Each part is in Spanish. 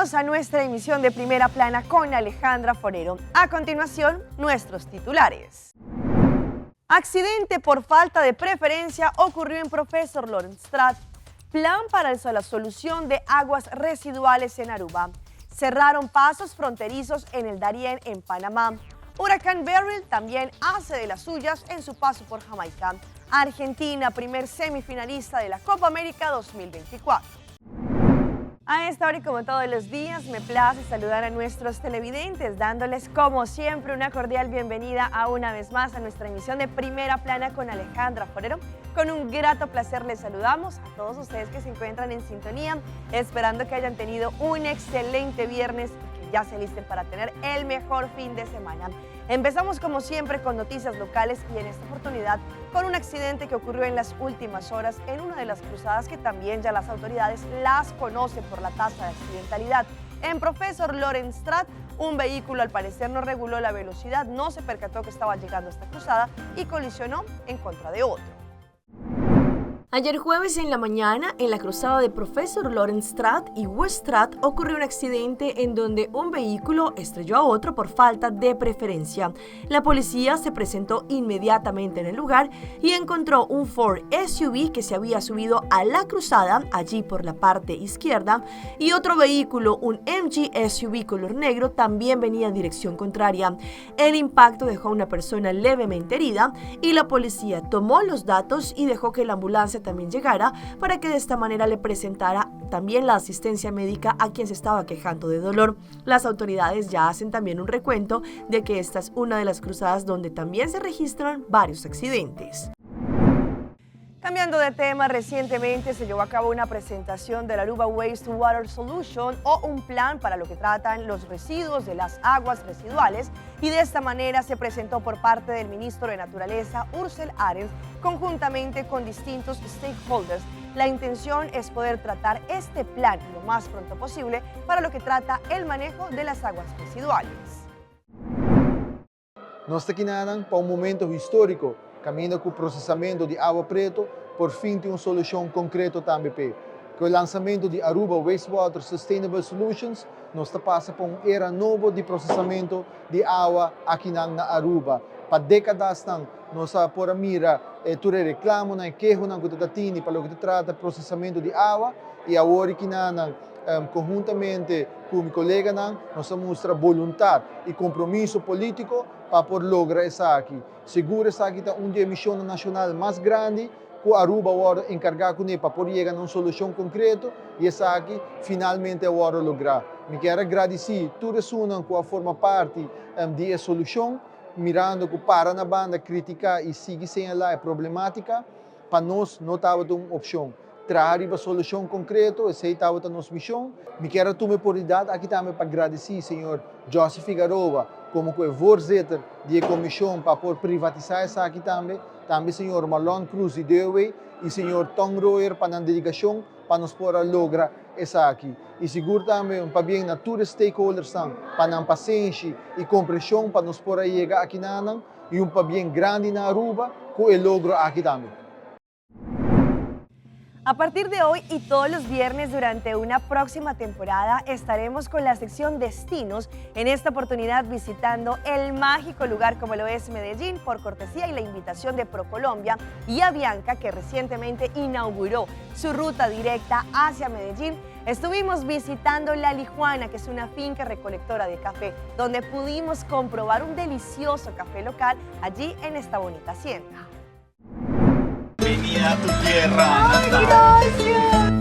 Bienvenidos a nuestra emisión de Primera Plana con Alejandra Forero. A continuación, nuestros titulares. Accidente por falta de preferencia ocurrió en Profesor Lawrence Strait. Plan para la solución de aguas residuales en Aruba. Cerraron pasos fronterizos en el Darién, en Panamá. Huracán Beryl también hace de las suyas en su paso por Jamaica. Argentina, primer semifinalista de la Copa América 2024. A esta hora y como todos los días, me place saludar a nuestros televidentes, dándoles como siempre una cordial bienvenida a una vez más a nuestra emisión de Primera Plana con Alejandra Forero. Con un grato placer les saludamos a todos ustedes que se encuentran en sintonía, esperando que hayan tenido un excelente viernes y que ya se listen para tener el mejor fin de semana. Empezamos como siempre con noticias locales y en esta oportunidad con un accidente que ocurrió en las últimas horas en una de las cruzadas que también ya las autoridades las conocen por la tasa de accidentalidad. En Profesor Lawrence Strait, un vehículo al parecer no reguló la velocidad, no se percató que estaba llegando a esta cruzada y colisionó en contra de otro. Ayer jueves en la mañana, en la cruzada de Profesor Lawrence Strait y West Strait, ocurrió un accidente en donde un vehículo estrelló a otro por falta de preferencia. La policía se presentó inmediatamente en el lugar y encontró un Ford SUV que se había subido a la cruzada, allí por la parte izquierda, y otro vehículo, un MG SUV color negro, también venía en dirección contraria. El impacto dejó a una persona levemente herida y la policía tomó los datos y dejó que la ambulancia también llegara para que de esta manera le presentara también la asistencia médica a quien se estaba quejando de dolor. Las autoridades ya hacen también un recuento de que esta es una de las cruzadas donde también se registran varios accidentes. Cambiando de tema, recientemente se llevó a cabo una presentación del Aruba Wastewater Solution o un plan para lo que tratan los residuos de las aguas residuales y de esta manera se presentó por parte del ministro de Naturaleza, Ursel Arens, conjuntamente con distintos stakeholders. La intención es poder tratar este plan lo más pronto posible para lo que trata el manejo de las aguas residuales. Nós estamos aqui para um momento histórico, caminhando com o processamento de água preto, por fim tem uma solução concreta também. Com o lançamento de Aruba Wastewater Sustainable Solutions, nós estamos passando por uma era nova de processamento de água aqui na Aruba. Para décadas, nós por a mira, tu reclamo, queijo, que para o que trata processamento de água, e agora que conjuntamente com o colega, nós mostramos vontade e compromisso político para por lograr isso aqui. Seguro essa aqui é uma missão nacional mais grande que a Aruba agora encarregar com ele para por chegar a uma solução concreta e essa aqui finalmente agora lograr. Me quero agradecer toda a pessoa que forma parte dessa solução, mirando que para na banda criticar e seguir sem ela é problemática, para nós não estava uma opção. Trazer uma solução concreta, essa estava a nossa missão. Me quero tomar a oportunidade aqui também para agradecer ao senhor José Figueroa, como que é voorzitter da comissão para por privatizar essa aqui também o senhor Marlon Cruz de Dewey e o senhor Tom Royer para a delegação para nos poder lograr essa aqui. E seguro também para bem na todos os stakeholders para a paciência e compreensão para nos poder chegar aqui na e para bem grande na Aruba que o logro aqui também. A partir de hoy y todos los viernes durante una próxima temporada estaremos con la sección Destinos, en esta oportunidad visitando el mágico lugar como lo es Medellín por cortesía y la invitación de ProColombia y Avianca, que recientemente inauguró su ruta directa hacia Medellín. Estuvimos visitando La Lijuana, que es una finca recolectora de café, donde pudimos comprobar un delicioso café local allí en esta bonita hacienda. Bienvenida a tu tierra natal. ¡Gracias!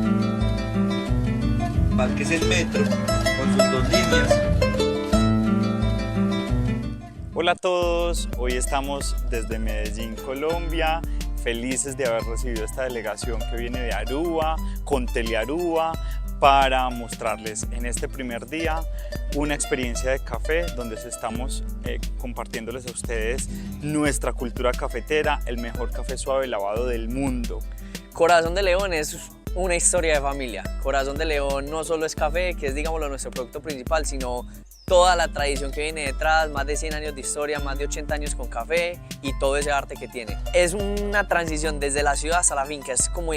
Parques El Metro, con sus 2 líneas. Hola a todos, hoy estamos desde Medellín, Colombia, felices de haber recibido esta delegación que viene de Aruba, con Telearuba, para mostrarles en este primer día una experiencia de café donde estamos compartiéndoles a ustedes nuestra cultura cafetera, el mejor café suave lavado del mundo. Corazón de León es una historia de familia. Corazón de León no solo es café, que es digámoslo nuestro producto principal, sino toda la tradición que viene detrás, más de 100 años de historia, más de 80 años con café y todo ese arte que tiene. Es una transición desde la ciudad hasta la finca, es como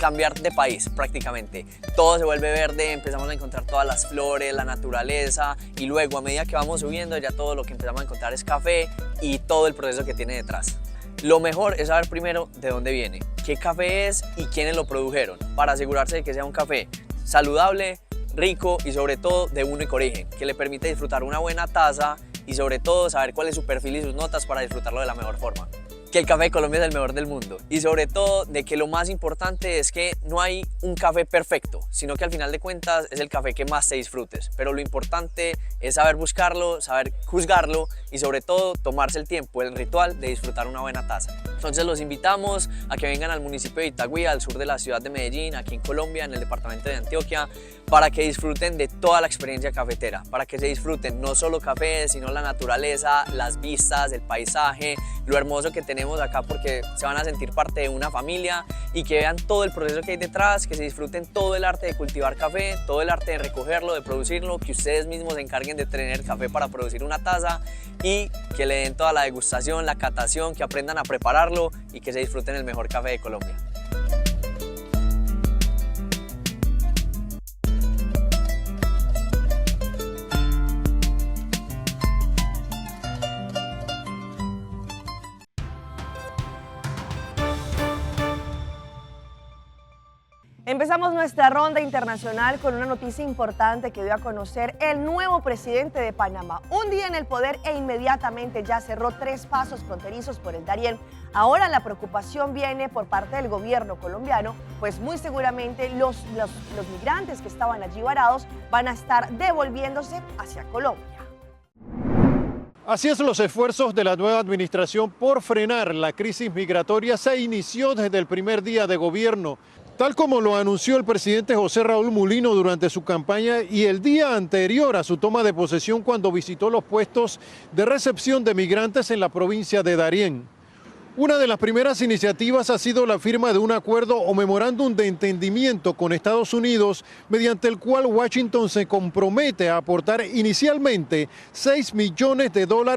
cambiar de país prácticamente. Todo se vuelve verde, empezamos a encontrar todas las flores, la naturaleza y luego a medida que vamos subiendo ya todo lo que empezamos a encontrar es café y todo el proceso que tiene detrás. Lo mejor es saber primero de dónde viene, qué café es y quiénes lo produjeron para asegurarse de que sea un café saludable, rico y sobre todo de único origen, que le permite disfrutar una buena taza y sobre todo saber cuál es su perfil y sus notas para disfrutarlo de la mejor forma. Que el café de Colombia es el mejor del mundo y sobre todo de que lo más importante es que no hay un café perfecto, sino que al final de cuentas es el café que más te disfrutes, pero lo importante es saber buscarlo, saber juzgarlo y sobre todo tomarse el tiempo, el ritual de disfrutar una buena taza. Entonces los invitamos a que vengan al municipio de Itagüí, al sur de la ciudad de Medellín, aquí en Colombia, en el departamento de Antioquia, para que disfruten de toda la experiencia cafetera, para que se disfruten no solo café, sino la naturaleza, las vistas, el paisaje, lo hermoso que tenemos acá porque se van a sentir parte de una familia y que vean todo el proceso que hay detrás, que se disfruten todo el arte de cultivar café, todo el arte de recogerlo, de producirlo, que ustedes mismos se encarguen de tener café para producir una taza y que le den toda la degustación, la catación, que aprendan a prepararlo y que se disfruten el mejor café de Colombia. Empezamos nuestra ronda internacional con una noticia importante que dio a conocer el nuevo presidente de Panamá. Un día en el poder e inmediatamente ya cerró 3 pasos fronterizos por el Darién. Ahora la preocupación viene por parte del gobierno colombiano, pues muy seguramente los migrantes que estaban allí varados van a estar devolviéndose hacia Colombia. Así es, los esfuerzos de la nueva administración por frenar la crisis migratoria se inició desde el primer día de gobierno, tal como lo anunció el presidente José Raúl Mulino durante su campaña y el día anterior a su toma de posesión cuando visitó los puestos de recepción de migrantes en la provincia de Darién. Una de las primeras iniciativas ha sido la firma de un acuerdo o memorándum de entendimiento con Estados Unidos, mediante el cual Washington se compromete a aportar inicialmente $6 millones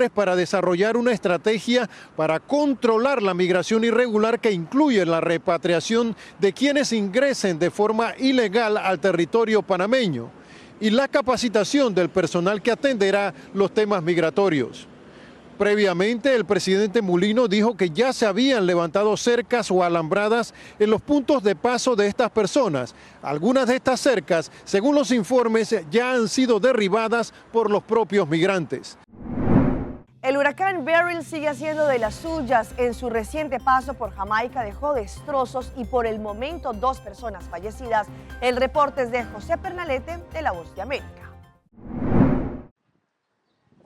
para desarrollar una estrategia para controlar la migración irregular que incluye la repatriación de quienes ingresen de forma ilegal al territorio panameño y la capacitación del personal que atenderá los temas migratorios. Previamente, el presidente Mulino dijo que ya se habían levantado cercas o alambradas en los puntos de paso de estas personas. Algunas de estas cercas, según los informes, ya han sido derribadas por los propios migrantes. El huracán Beryl sigue haciendo de las suyas. En su reciente paso por Jamaica dejó destrozos y por el momento 2 personas fallecidas. El reporte es de José Pernalete de La Voz de América.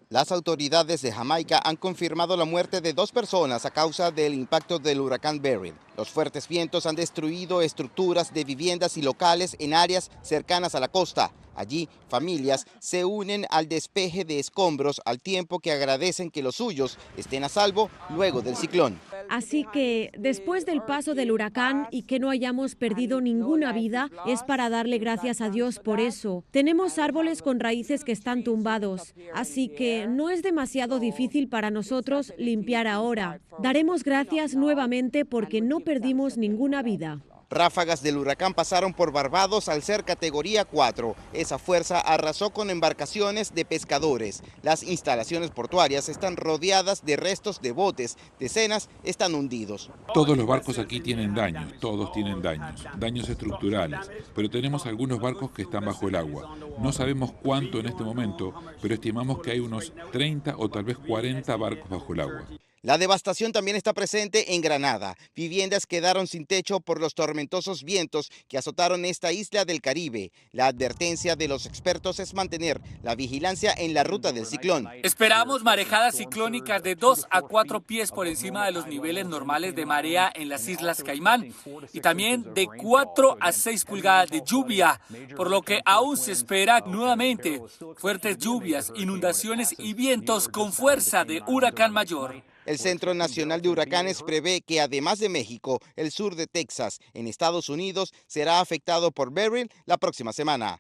Las autoridades de Jamaica han confirmado la muerte de 2 personas a causa del impacto del huracán Beryl. Los fuertes vientos han destruido estructuras de viviendas y locales en áreas cercanas a la costa. Allí, familias se unen al despeje de escombros al tiempo que agradecen que los suyos estén a salvo luego del ciclón. Así que, después del paso del huracán y que no hayamos perdido ninguna vida, es para darle gracias a Dios por eso. Tenemos árboles con raíces que están tumbados, así que no es demasiado difícil para nosotros limpiar ahora. Daremos gracias nuevamente porque no perdimos ninguna vida. Ráfagas del huracán pasaron por Barbados al ser categoría 4. Esa fuerza arrasó con embarcaciones de pescadores. Las instalaciones portuarias están rodeadas de restos de botes. Decenas están hundidos. Todos los barcos aquí tienen daños, todos tienen daños estructurales, pero tenemos algunos barcos que están bajo el agua. No sabemos cuánto en este momento, pero estimamos que hay unos 30 o tal vez 40 barcos bajo el agua. La devastación también está presente en Granada. Viviendas quedaron sin techo por los tormentosos vientos que azotaron esta isla del Caribe. La advertencia de los expertos es mantener la vigilancia en la ruta del ciclón. Esperamos marejadas ciclónicas de 2 a 4 pies por encima de los niveles normales de marea en las Islas Caimán y también de 4 a 6 pulgadas de lluvia, por lo que aún se espera nuevamente fuertes lluvias, inundaciones y vientos con fuerza de huracán mayor. El Centro Nacional de Huracanes prevé que además de México, el sur de Texas, en Estados Unidos, será afectado por Beryl la próxima semana.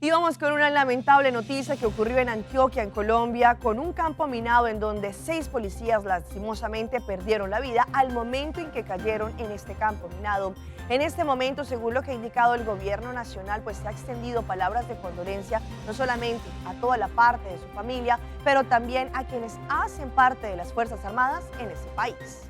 Y vamos con una lamentable noticia que ocurrió en Antioquia, en Colombia, con un campo minado en donde 6 policías lastimosamente perdieron la vida al momento en que cayeron en este campo minado. En este momento, según lo que ha indicado el gobierno nacional, pues se ha extendido palabras de condolencia no solamente a toda la parte de su familia, pero también a quienes hacen parte de las Fuerzas Armadas en ese país.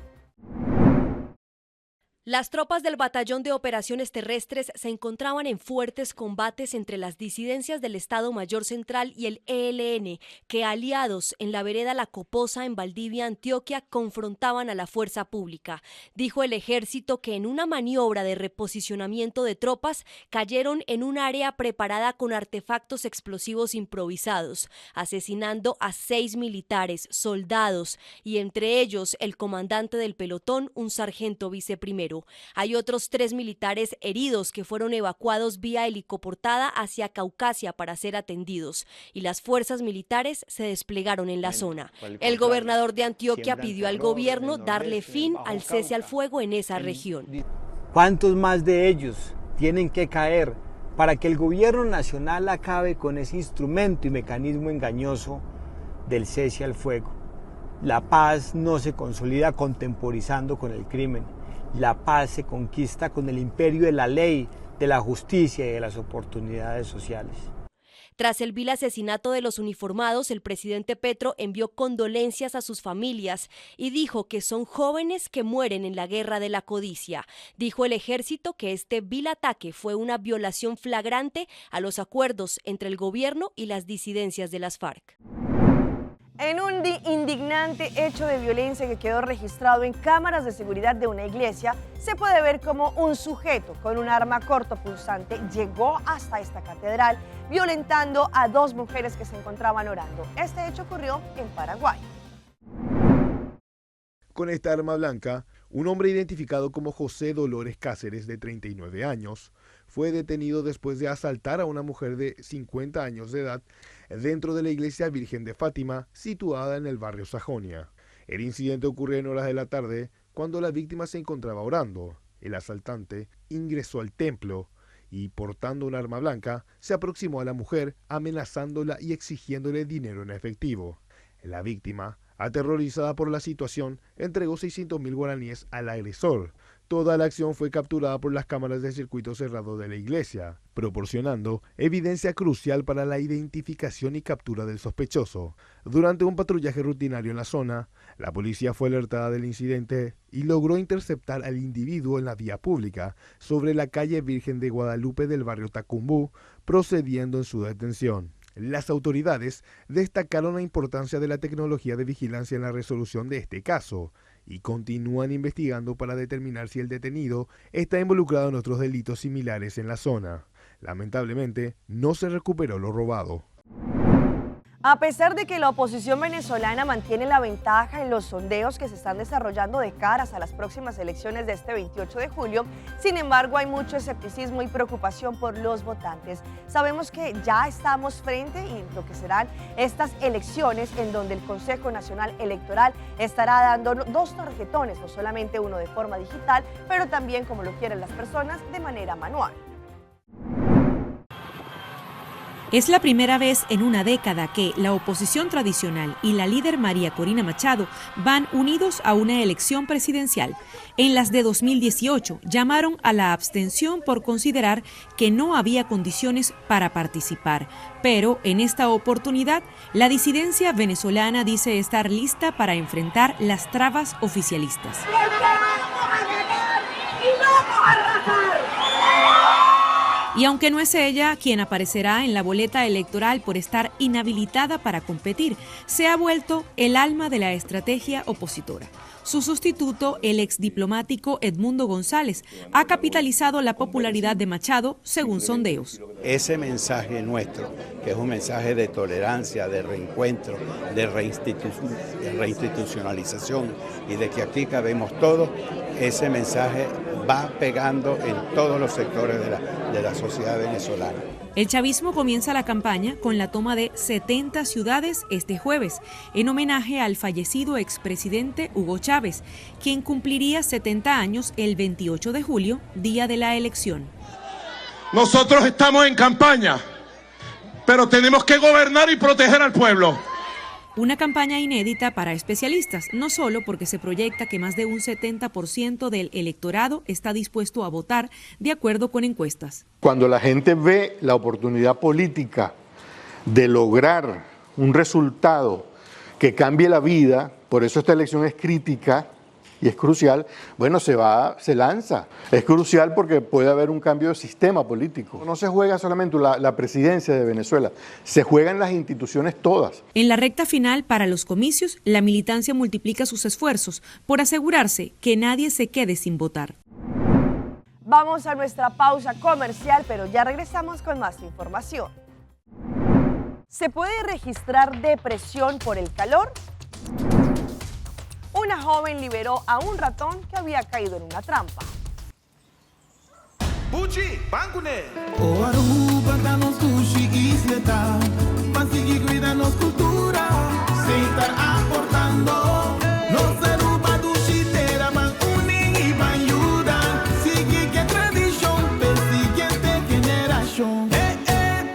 Las tropas del Batallón de Operaciones Terrestres se encontraban en fuertes combates entre las disidencias del Estado Mayor Central y el ELN, que aliados en la vereda La Coposa en Valdivia, Antioquia, confrontaban a la fuerza pública. Dijo el ejército que en una maniobra de reposicionamiento de tropas cayeron en un área preparada con artefactos explosivos improvisados, asesinando a 6 militares, soldados y entre ellos el comandante del pelotón, un sargento viceprimero. Hay otros 3 militares heridos que fueron evacuados vía helicoportada hacia Caucasia para ser atendidos y las fuerzas militares se desplegaron en la zona. El gobernador de Antioquia pidió al gobierno darle fin al cese al fuego en esa región. ¿Cuántos más de ellos tienen que caer para que el gobierno nacional acabe con ese instrumento y mecanismo engañoso del cese al fuego? La paz no se consolida contemporizando con el crimen. La paz se conquista con el imperio de la ley, de la justicia y de las oportunidades sociales. Tras el vil asesinato de los uniformados, el presidente Petro envió condolencias a sus familias y dijo que son jóvenes que mueren en la guerra de la codicia. Dijo el ejército que este vil ataque fue una violación flagrante a los acuerdos entre el gobierno y las disidencias de las FARC. En un indignante hecho de violencia que quedó registrado en cámaras de seguridad de una iglesia, se puede ver cómo un sujeto con un arma cortopunzante llegó hasta esta catedral, violentando a 2 mujeres que se encontraban orando. Este hecho ocurrió en Paraguay. Con esta arma blanca, un hombre identificado como José Dolores Cáceres, de 39 años, fue detenido después de asaltar a una mujer de 50 años de edad dentro de la iglesia Virgen de Fátima, situada en el barrio Sajonia. El incidente ocurrió en horas de la tarde, cuando la víctima se encontraba orando. El asaltante ingresó al templo y, portando un arma blanca, se aproximó a la mujer, amenazándola y exigiéndole dinero en efectivo. La víctima, aterrorizada por la situación, entregó 600.000 guaraníes al agresor. Toda la acción fue capturada por las cámaras de circuito cerrado de la iglesia, proporcionando evidencia crucial para la identificación y captura del sospechoso. Durante un patrullaje rutinario en la zona, la policía fue alertada del incidente y logró interceptar al individuo en la vía pública sobre la calle Virgen de Guadalupe del barrio Tacumbú, procediendo en su detención. Las autoridades destacaron la importancia de la tecnología de vigilancia en la resolución de este caso y continúan investigando para determinar si el detenido está involucrado en otros delitos similares en la zona. Lamentablemente, no se recuperó lo robado. A pesar de que la oposición venezolana mantiene la ventaja en los sondeos que se están desarrollando de caras a las próximas elecciones de este 28 de julio, sin embargo hay mucho escepticismo y preocupación por los votantes. Sabemos que ya estamos frente a lo que serán estas elecciones en donde el Consejo Nacional Electoral estará dando 2 tarjetones, no solamente uno de forma digital, pero también, como lo quieren las personas, de manera manual. Es la primera vez en una década que la oposición tradicional y la líder María Corina Machado van unidos a una elección presidencial. En las de 2018 llamaron a la abstención por considerar que no había condiciones para participar. Pero en esta oportunidad, la disidencia venezolana dice estar lista para enfrentar las trabas oficialistas. Y aunque no es ella quien aparecerá en la boleta electoral por estar inhabilitada para competir, se ha vuelto el alma de la estrategia opositora. Su sustituto, el exdiplomático Edmundo González, ha capitalizado la popularidad de Machado según sondeos. Ese mensaje nuestro, que es un mensaje de tolerancia, de reencuentro, de reinstitucionalización y de que aquí cabemos todos, ese mensaje va pegando en todos los sectores de la sociedad venezolana. El chavismo comienza la campaña con la toma de 70 ciudades este jueves, en homenaje al fallecido expresidente Hugo Chávez, quien cumpliría 70 años el 28 de julio, día de la elección. Nosotros estamos en campaña pero tenemos que gobernar y proteger al pueblo. Una campaña inédita para especialistas, no solo porque se proyecta que más de un 70% del electorado está dispuesto a votar de acuerdo con encuestas. Cuando la gente ve la oportunidad política de lograr un resultado que cambie la vida, por eso esta elección es crítica y es crucial, bueno, se lanza. Es crucial porque puede haber un cambio de sistema político. No se juega solamente la presidencia de Venezuela, se juegan las instituciones todas. En la recta final para los comicios, la militancia multiplica sus esfuerzos por asegurarse que nadie se quede sin votar. Vamos a nuestra pausa comercial, pero ya regresamos con más información. ¿Se puede registrar depresión por el calor? Una joven liberó a un ratón que había caído en una trampa. Pucci, Bancune. O Aruba, danos sushi y Sleta. Pasigi, cuídanos cultura. Se están aportando. Los Aruba, Dushitera, van unen y van ayudan. Sigue que tradición, persiguiente generación.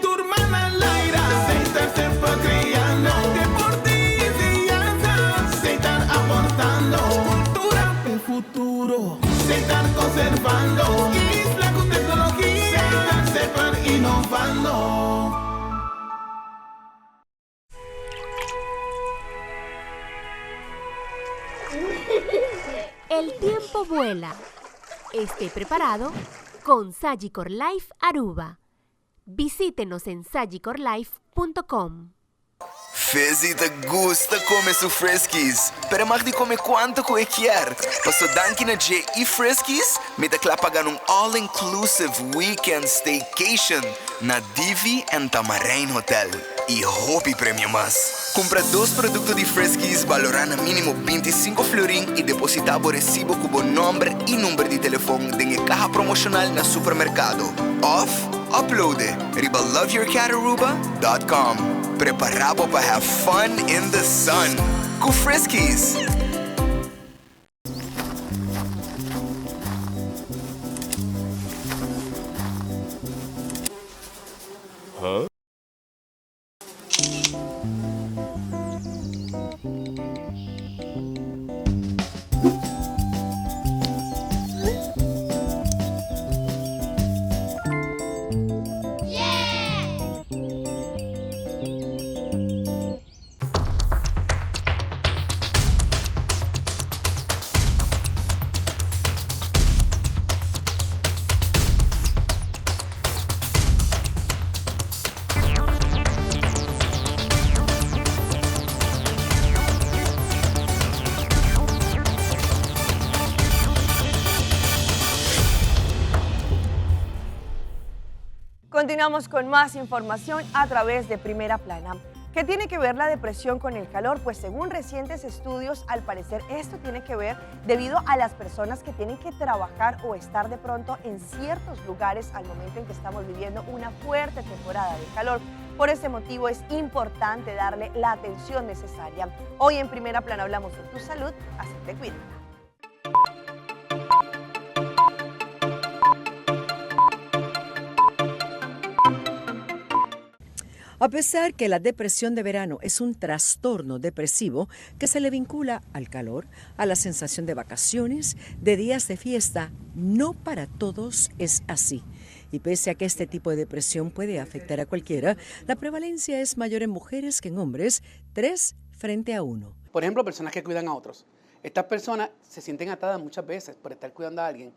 Tu hermana Laira. Se están siempre creando. Se están aportando. Cultura, el futuro. Se están conservando. Innovando. El tiempo vuela. Esté preparado con Sagicor Life Aruba. Visítenos en sagicorlife.com. Fezi te gusta comer su Friskies, pero mag di come quanto que quer. Passo danki na J e Friskies, me da pagar un all-inclusive weekend staycation na Divi and Tamarain Hotel. E hobby premium mas. Compra 2 produtos de Friskies valorando mínimo 25 florin e deposita o recibo com o nome e número de telefone de caja promocional na supermercado. Off, upload riba loveyourcataruba.com. Preparado para have fun in the sun. Com Friskies. Huh? Continuamos con más información a través de Primera Plana. ¿Qué tiene que ver la depresión con el calor? Pues según recientes estudios, al parecer esto tiene que ver debido a las personas que tienen que trabajar o estar de pronto en ciertos lugares al momento en que estamos viviendo una fuerte temporada de calor. Por ese motivo es importante darle la atención necesaria. Hoy en Primera Plana hablamos de tu salud, así te cuida. A pesar que la depresión de verano es un trastorno depresivo que se le vincula al calor, a la sensación de vacaciones, de días de fiesta, no para todos es así. Y pese a que este tipo de depresión puede afectar a cualquiera, la prevalencia es mayor en mujeres que en hombres, 3 frente a 1. Por ejemplo, personas que cuidan a otros. Estas personas se sienten atadas muchas veces por estar cuidando a alguien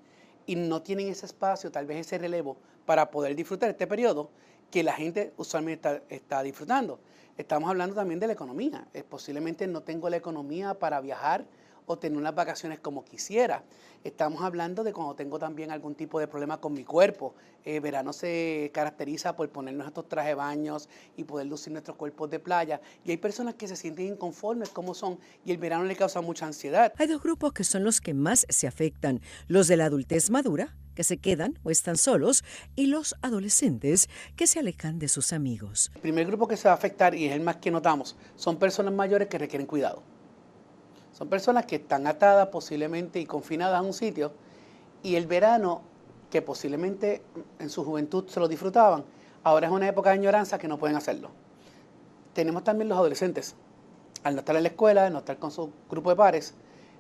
y no tienen ese espacio, tal vez ese relevo, para poder disfrutar este periodo que la gente usualmente está disfrutando. Estamos hablando también de la economía. Posiblemente no tengo la economía para viajar o tener unas vacaciones como quisiera. Estamos hablando de cuando tengo también algún tipo de problema con mi cuerpo. Verano se caracteriza por ponernos estos trajes de baños y poder lucir nuestros cuerpos de playa. Y hay personas que se sienten inconformes como son y el verano le causa mucha ansiedad. Hay 2 grupos que son los que más se afectan, los de la adultez madura, que se quedan o están solos, y los adolescentes que se alejan de sus amigos. El primer grupo que se va a afectar, y es el más que notamos, son personas mayores que requieren cuidado. Son personas que están atadas posiblemente y confinadas a un sitio, y el verano, que posiblemente en su juventud se lo disfrutaban, Ahora es una época de añoranza que no pueden hacerlo. Tenemos también los adolescentes. Al no estar en la escuela, al no estar con su grupo de pares,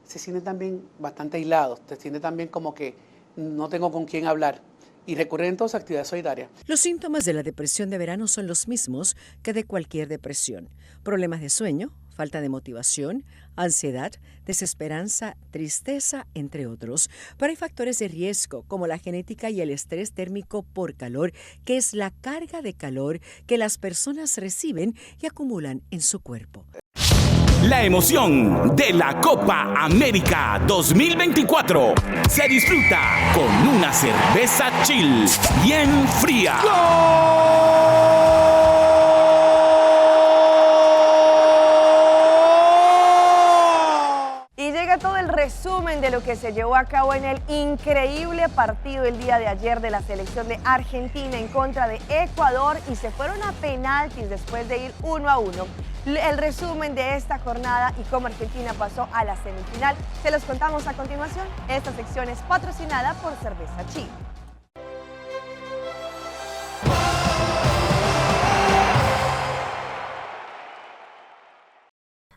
se sienten también bastante aislados, se sienten también como que no tengo con quién hablar y recurren entonces a actividades solitarias. Los síntomas de la depresión de verano son los mismos que de cualquier depresión. Problemas de sueño, falta de motivación, ansiedad, desesperanza, tristeza, entre otros. Pero hay factores de riesgo como la genética y el estrés térmico por calor, que es la carga de calor que las personas reciben y acumulan en su cuerpo. La emoción de la Copa América 2024 se disfruta con una cerveza chill bien fría. Y llega todo el resumen de lo que se llevó a cabo en el increíble partido el día de ayer de la selección de Argentina en contra de Ecuador y se fueron a penaltis después de ir 1-1. El resumen de esta jornada y cómo Argentina pasó a la semifinal se los contamos a continuación. Esta sección es patrocinada por Cerveza Chill.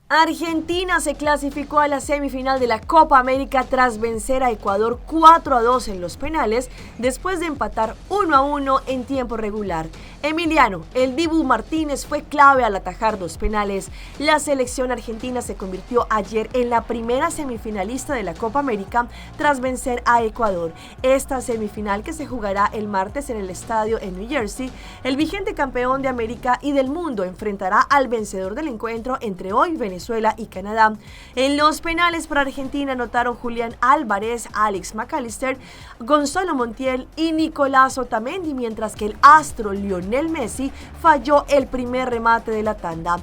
Argentina se clasificó a la semifinal de la Copa América tras vencer a Ecuador 4-2 en los penales después de empatar 1-1 en tiempo regular. Emiliano, el Dibu Martínez, fue clave al atajar 2 penales. La selección argentina se convirtió ayer en la primera semifinalista de la Copa América tras vencer a Ecuador. Esta semifinal, que se jugará el martes en el estadio en New Jersey, el vigente campeón de América y del mundo enfrentará al vencedor del encuentro entre hoy Venezuela y Canadá. En los penales para Argentina anotaron Julián Álvarez, Alex McAllister, Gonzalo Montiel y Nicolás Otamendi, mientras que el astro Lionel Messi falló el primer remate de la tanda.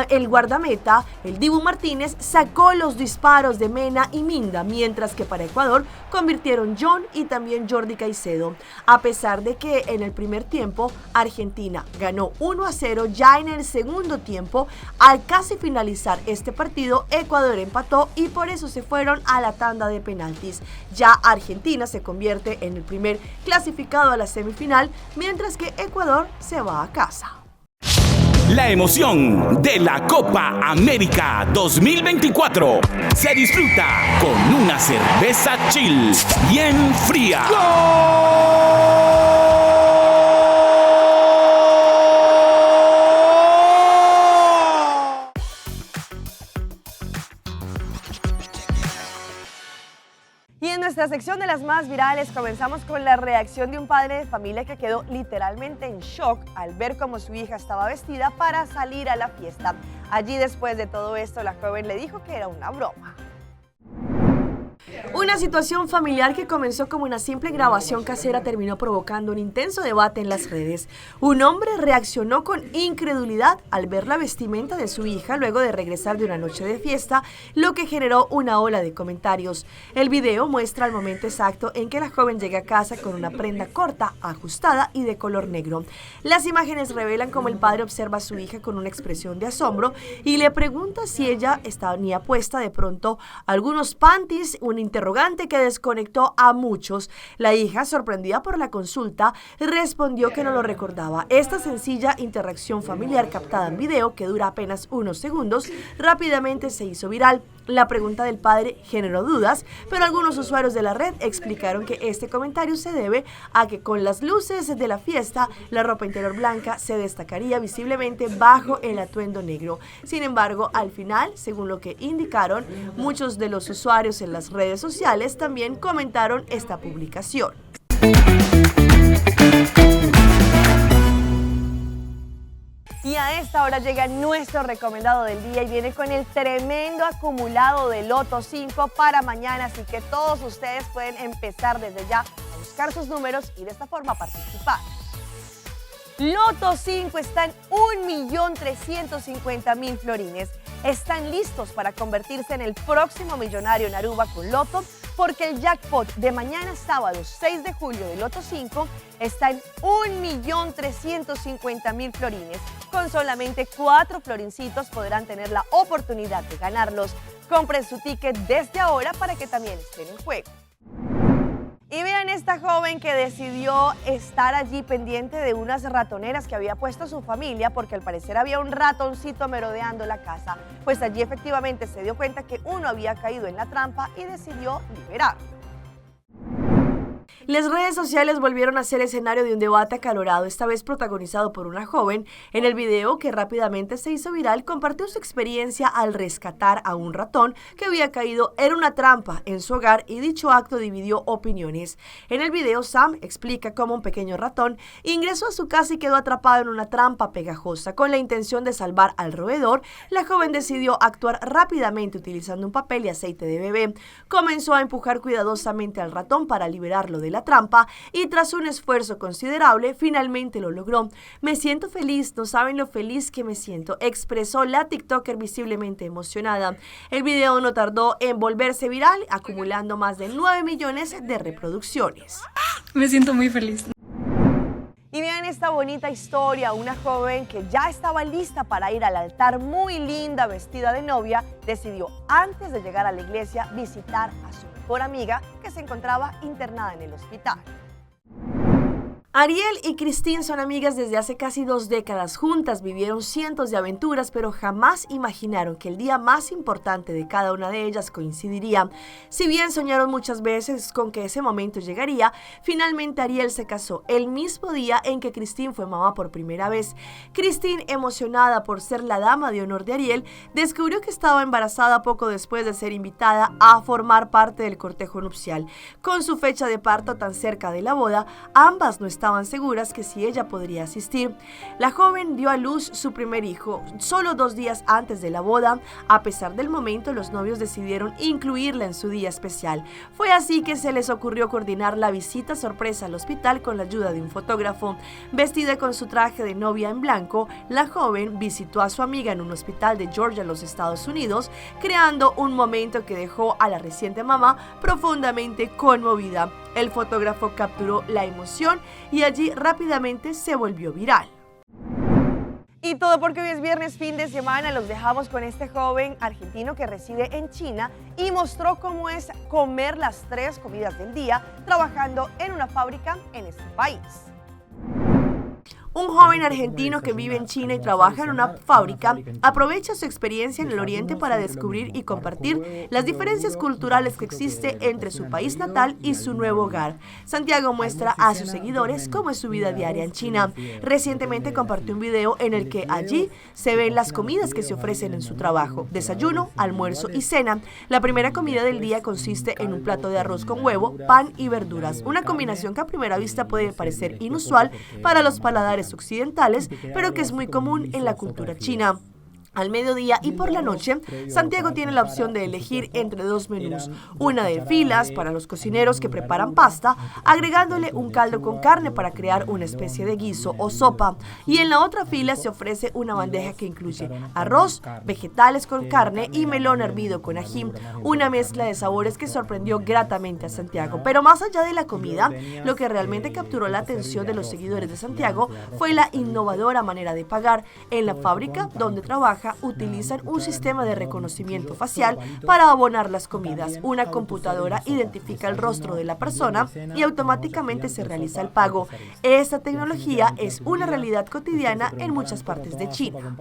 El guardameta, el Dibu Martínez, sacó los disparos de Mena y Minda, mientras que para Ecuador convirtieron John y también Jordi Caicedo. A pesar de que en el primer tiempo Argentina ganó 1-0, ya en el segundo tiempo, al casi finalizar este partido, Ecuador empató y por eso se fueron a la tanda de penaltis. Ya Argentina se convierte en el primer clasificado a la semifinal, mientras que Ecuador se va a casa. La emoción de la Copa América 2024 se disfruta con una cerveza chill bien fría. Y en nuestra sección de las más virales comenzamos con la reacción de un padre de familia que quedó literalmente en shock al ver cómo su hija estaba vestida para salir a la fiesta. Allí, después de todo esto, la joven le dijo que era una broma. Una situación familiar que comenzó como una simple grabación casera terminó provocando un intenso debate en las redes. Un hombre reaccionó con incredulidad al ver la vestimenta de su hija luego de regresar de una noche de fiesta, lo que generó una ola de comentarios. El video muestra el momento exacto en que la joven llega a casa con una prenda corta, ajustada y de color negro. Las imágenes revelan cómo el padre observa a su hija con una expresión de asombro y le pregunta si ella tenía puesta de pronto algunos panties, un interrogante que desconectó a muchos. La hija, sorprendida por la consulta, respondió que no lo recordaba. Esta sencilla interacción familiar captada en video, que dura apenas unos segundos, rápidamente se hizo viral. La pregunta del padre generó dudas, pero algunos usuarios de la red explicaron que este comentario se debe a que con las luces de la fiesta, la ropa interior blanca se destacaría visiblemente bajo el atuendo negro. Sin embargo, al final, según lo que indicaron, muchos de los usuarios en las redes sociales también comentaron esta publicación. Y a esta hora llega nuestro recomendado del día y viene con el tremendo acumulado de Loto 5 para mañana, así que todos ustedes pueden empezar desde ya a buscar sus números y de esta forma participar. Loto 5 está en 1.350.000 florines. Están listos para convertirse en el próximo millonario en Aruba con Loto, porque el jackpot de mañana sábado 6 de julio de Loto 5 está en 1.350.000 florines. Con solamente 4 florincitos podrán tener la oportunidad de ganarlos. Compren su ticket desde ahora para que también estén en juego. Y vean esta joven que decidió estar allí pendiente de unas ratoneras que había puesto su familia porque al parecer había un ratoncito merodeando la casa. Pues allí efectivamente se dio cuenta que uno había caído en la trampa y decidió liberarlo. Las redes sociales volvieron a ser escenario de un debate acalorado, esta vez protagonizado por una joven. En el video, que rápidamente se hizo viral, compartió su experiencia al rescatar a un ratón que había caído en una trampa en su hogar y dicho acto dividió opiniones. En el video, Sam explica cómo un pequeño ratón ingresó a su casa y quedó atrapado en una trampa pegajosa. Con la intención de salvar al roedor, la joven decidió actuar rápidamente utilizando un papel y aceite de bebé. Comenzó a empujar cuidadosamente al ratón para liberarlo de la trampa y tras un esfuerzo considerable finalmente lo logró. Me siento feliz, no saben lo feliz que me siento, expresó la TikToker visiblemente emocionada. El video no tardó en volverse viral, acumulando más de 9 millones de reproducciones. Me siento muy feliz. Y vean esta bonita historia, una joven que ya estaba lista para ir al altar, muy linda, vestida de novia, decidió antes de llegar a la iglesia visitar a su mejor amiga que se encontraba internada en el hospital. Ariel y Christine son amigas desde hace casi 2 décadas. Juntas vivieron cientos de aventuras, pero jamás imaginaron que el día más importante de cada una de ellas coincidiría. Si bien soñaron muchas veces con que ese momento llegaría, finalmente Ariel se casó el mismo día en que Christine fue mamá por primera vez. Christine, emocionada por ser la dama de honor de Ariel, descubrió que estaba embarazada poco después de ser invitada a formar parte del cortejo nupcial. Con su fecha de parto tan cerca de la boda, ambas no estaban seguras que si ella podría asistir. La joven dio a luz su primer hijo solo 2 días antes de la boda. A pesar del momento, los novios decidieron incluirla en su día especial. Fue así que se les ocurrió coordinar la visita sorpresa al hospital con la ayuda de un fotógrafo. Vestida con su traje de novia en blanco, la joven visitó a su amiga en un hospital de Georgia, los Estados Unidos, creando un momento que dejó a la reciente mamá profundamente conmovida. El fotógrafo capturó la emoción y allí rápidamente se volvió viral. Y todo porque hoy es viernes, fin de semana. Los dejamos con este joven argentino que reside en China y mostró cómo es comer las 3 comidas del día trabajando en una fábrica en este país. Un joven argentino que vive en China y trabaja en una fábrica aprovecha su experiencia en el Oriente para descubrir y compartir las diferencias culturales que existen entre su país natal y su nuevo hogar. Santiago muestra a sus seguidores cómo es su vida diaria en China. Recientemente compartió un video en el que allí se ven las comidas que se ofrecen en su trabajo: desayuno, almuerzo y cena. La primera comida del día consiste en un plato de arroz con huevo, pan y verduras, una combinación que a primera vista puede parecer inusual para los paladares occidentales, pero que es muy común en la cultura china. Al mediodía y por la noche, Santiago tiene la opción de elegir entre 2 menús, una de filas para los cocineros que preparan pasta, agregándole un caldo con carne para crear una especie de guiso o sopa, y en la otra fila se ofrece una bandeja que incluye arroz, vegetales con carne y melón hervido con ají, una mezcla de sabores que sorprendió gratamente a Santiago. Pero más allá de la comida, lo que realmente capturó la atención de los seguidores de Santiago fue la innovadora manera de pagar. En la fábrica donde trabaja, utilizan un sistema de reconocimiento facial para abonar las comidas. Una computadora identifica el rostro de la persona y automáticamente se realiza el pago. Esta tecnología es una realidad cotidiana en muchas partes de China.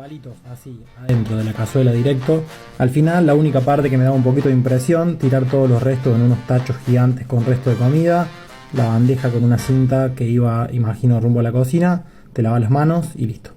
Dentro de la cazuela directo, al final la única parte que me daba un poquito de impresión, tirar todos los restos en unos tachos gigantes con resto de comida, la bandeja con una cinta que iba, imagino, rumbo a la cocina, te lavas las manos y listo.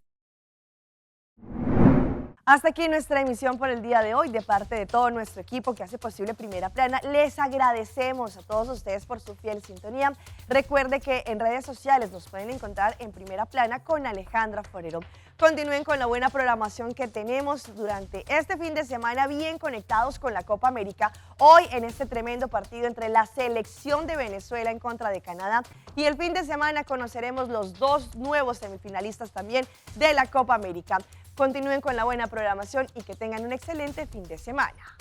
Hasta aquí nuestra emisión por el día de hoy. De parte de todo nuestro equipo que hace posible Primera Plana, les agradecemos a todos ustedes por su fiel sintonía. Recuerde que en redes sociales nos pueden encontrar en Primera Plana con Alejandra Forero. Continúen con la buena programación que tenemos durante este fin de semana, bien conectados con la Copa América. Hoy en este tremendo partido entre la selección de Venezuela en contra de Canadá, y el fin de semana conoceremos los 2 nuevos semifinalistas también de la Copa América. Continúen con la buena programación y que tengan un excelente fin de semana.